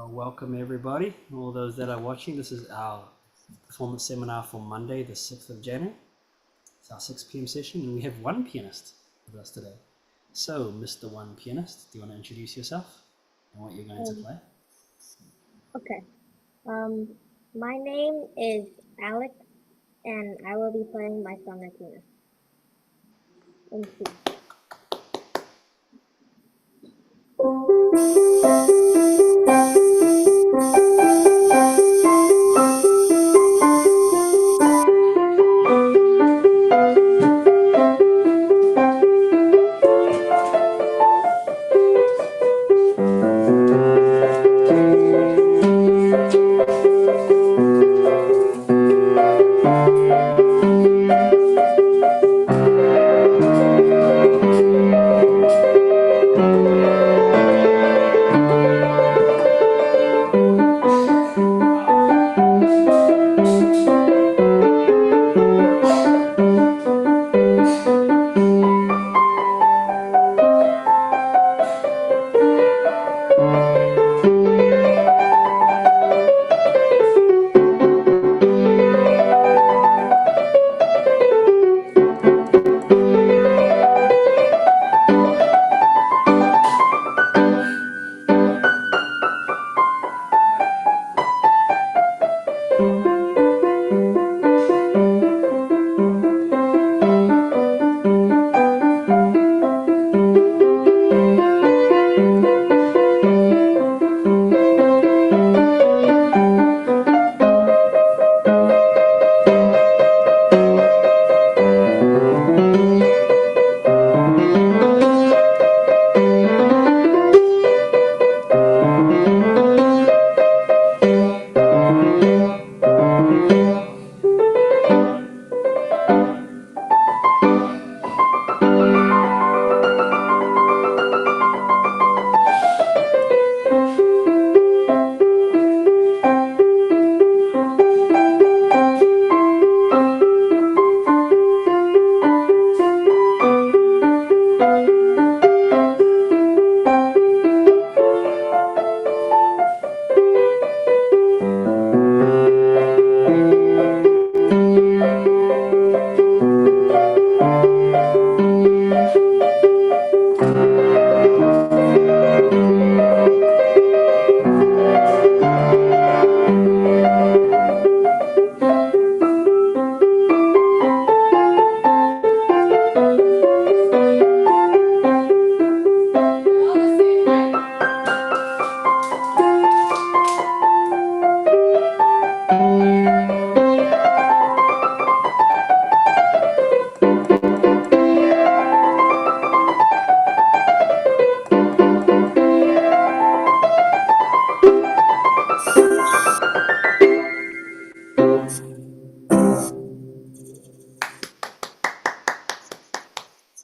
Welcome everybody, all those that are watching. This is our performance seminar for Monday, the 6th of January. It's our 6 p.m. session, and we have one pianist with us today. So, Mr. One Pianist, do you want to introduce yourself and what you're going to play? Okay. My name is Alex, and I will be playing my sonatina in C.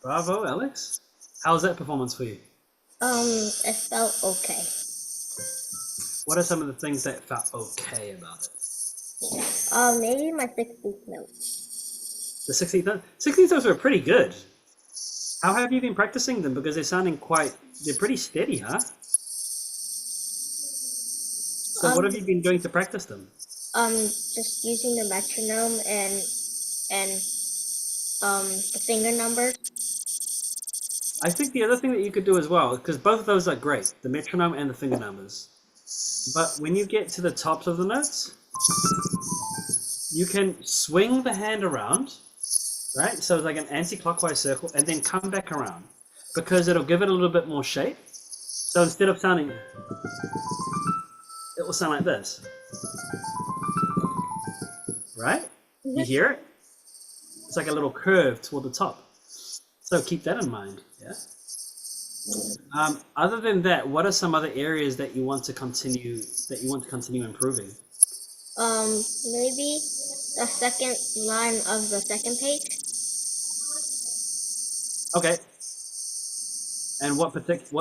Bravo, Alex. How's that performance for you? It felt okay. What are some of the things that felt okay about it? Maybe my 60th note. The 16th notes? 16th notes were pretty good. How have you been practicing them? Because they're pretty steady, huh? So what have you been doing to practice them? Just using the metronome and the finger numbers. I think the other thing that you could do as well, because both of those are great, the metronome and the finger numbers. But when you get to the tops of the notes, you can swing the hand around, right? So it's like an anti-clockwise circle, and then come back around, because it'll give it a little bit more shape. So instead of sounding, it will sound like this, right? You hear it? It's like a little curve toward the top. So keep that in mind, yeah? Other than that, what are some other areas that you want to continue improving? Maybe the second line of the second page. Okay. And what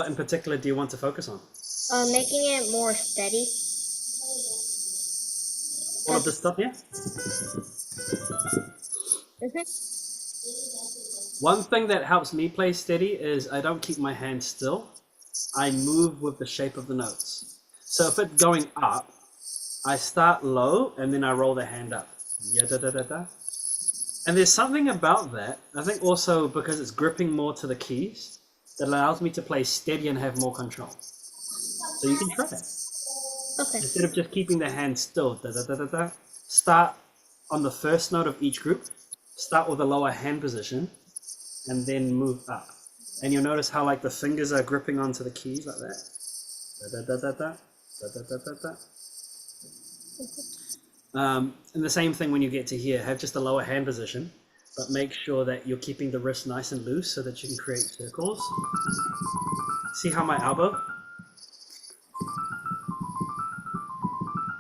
in particular do you want to focus on? Making it more steady. All of this stuff here? One thing that helps me play steady is I don't keep my hand still. I move with the shape of the notes. So if it's going up, I start low and then I roll the hand up. Yeah, da da da da. And there's something about that, I think also because it's gripping more to the keys, that allows me to play steady and have more control. So you can try it. Okay. Instead of just keeping the hand still, da da da da da, start on the first note of each group, start with a lower hand position, and then move up. And you'll notice how like the fingers are gripping onto the keys like that. Da da da da da, da da da da da. And the same thing when you get to here, have just a lower hand position, but make sure that you're keeping the wrist nice and loose so that you can create circles. See how my elbow?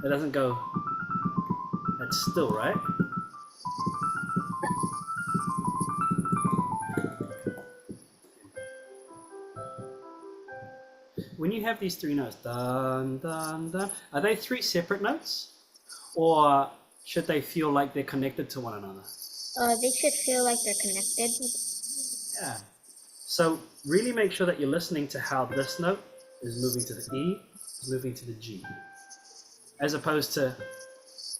It doesn't go, it's still, right? When you have these three notes, dun, dun, dun, are they three separate notes? Or should they feel like they're connected to one another? They should feel like they're connected. Yeah. So really make sure that you're listening to how this note is moving to the E, is moving to the G. As opposed to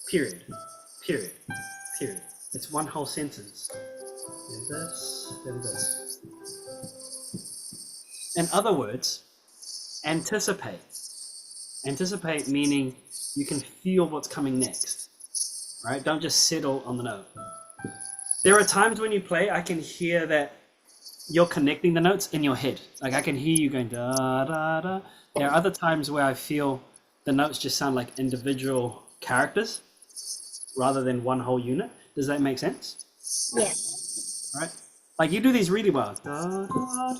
period, period, period. It's one whole sentence. Then this, then this. In other words, anticipate. Anticipate meaning you can feel what's coming next, right? Don't just settle on the note. There are times when you play, I can hear that you're connecting the notes in your head. Like I can hear you going da da da. There are other times where I feel the notes just sound like individual characters rather than one whole unit. Does that make sense? Yeah. Right? Like you do these really well. Da, da, da.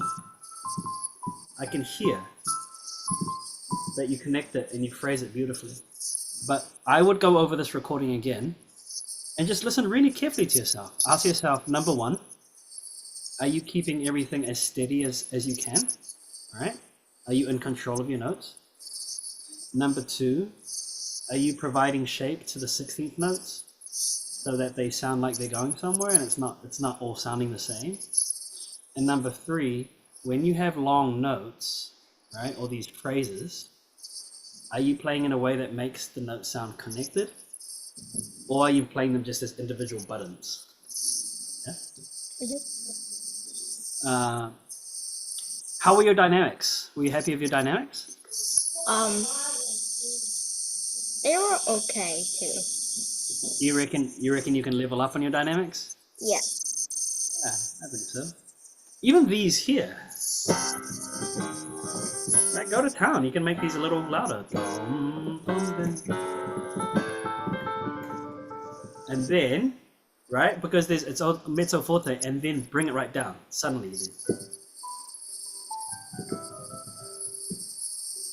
I can hear that you connect it and you phrase it beautifully. But I would go over this recording again and just listen really carefully to yourself. Ask yourself, number one, are you keeping everything as steady as you can? All right? Are you in control of your notes? Number two, are you providing shape to the 16th notes so that they sound like they're going somewhere and it's not all sounding the same? And number three, when you have long notes, right, or these phrases, are you playing in a way that makes the notes sound connected? Or are you playing them just as individual buttons? Yeah? Mm-hmm. How were your dynamics? Were you happy with your dynamics? They were okay too. You reckon you can level up on your dynamics? Yeah. Yeah, I think so. Even these here. Right, go to town. You can make these a little louder. And then, right, because it's all mezzo forte, and then bring it right down. Suddenly you do.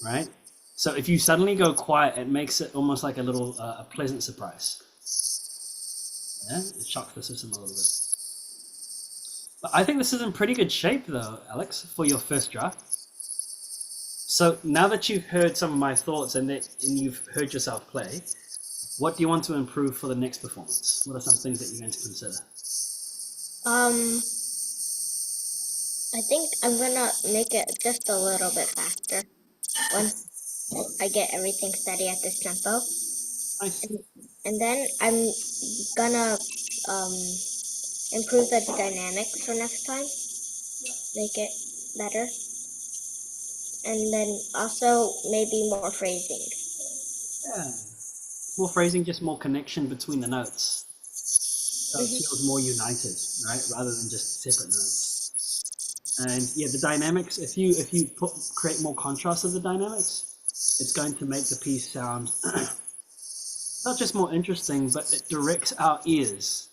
Right? So if you suddenly go quiet, it makes it almost like a little a pleasant surprise. Yeah, it shocks the system a little bit. But I think this is in pretty good shape, though, Alex, for your first draft. So now that you've heard some of my thoughts and you've heard yourself play, what do you want to improve for the next performance? What are some things that you're going to consider? I think I'm gonna make it just a little bit faster once I get everything steady at this tempo. Nice. And then I'm gonna improve the dynamics for next time, make it better. And then also maybe more phrasing. Yeah. More phrasing, just more connection between the notes. So it feels more united, right? Rather than just separate notes. And yeah, the dynamics, if you create more contrast of the dynamics, it's going to make the piece sound not just more interesting, but it directs our ears.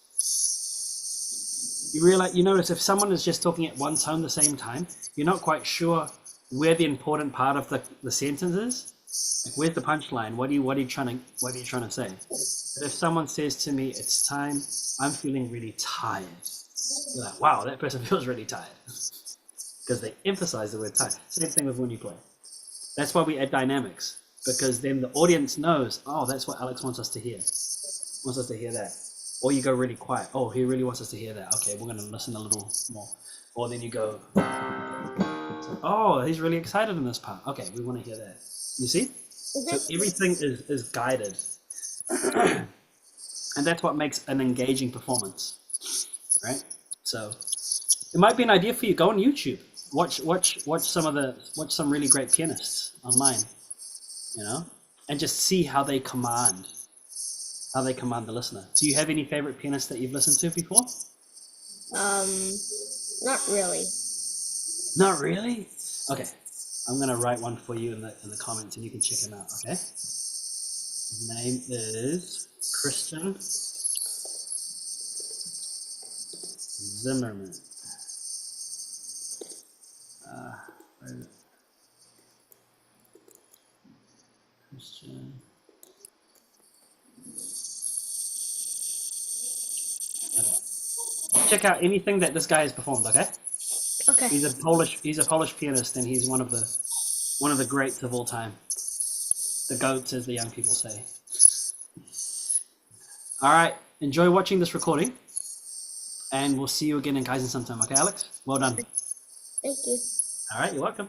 You notice if someone is just talking at one tone at the same time, you're not quite sure where the important part of the sentence is. Like, where's the punchline? What are you trying to say? But if someone says to me, "It's time," I'm feeling really tired. You're like, "Wow, that person feels really tired," because they emphasize the word tired. Same thing with when you play. That's why we add dynamics, because then the audience knows, oh, that's what Alex wants us to hear. Wants us to hear that. Or you go really quiet. Oh, he really wants us to hear that. Okay, we're going to listen a little more. Or then you go, oh, he's really excited in this part. Okay, we want to hear that. You see? So everything is guided. And that's what makes an engaging performance, right? So it might be an idea for you. Go on YouTube, watch some really great pianists online, you know, and just see how they command the listener. Do you have any favorite pianists that you've listened to before? Not really. Not really. Okay, I'm gonna write one for you in the comments, and you can check him out. Okay. His name is Christian Zimmerman. Where is it? Christian. Okay. Check out anything that this guy has performed. Okay. Okay. He's a Polish pianist, and he's one of the greats of all time. The goats, as the young people say. All right. Enjoy watching this recording, and we'll see you again in Kaizen sometime. Okay, Alex? Well done. Thank you. All right. You're welcome.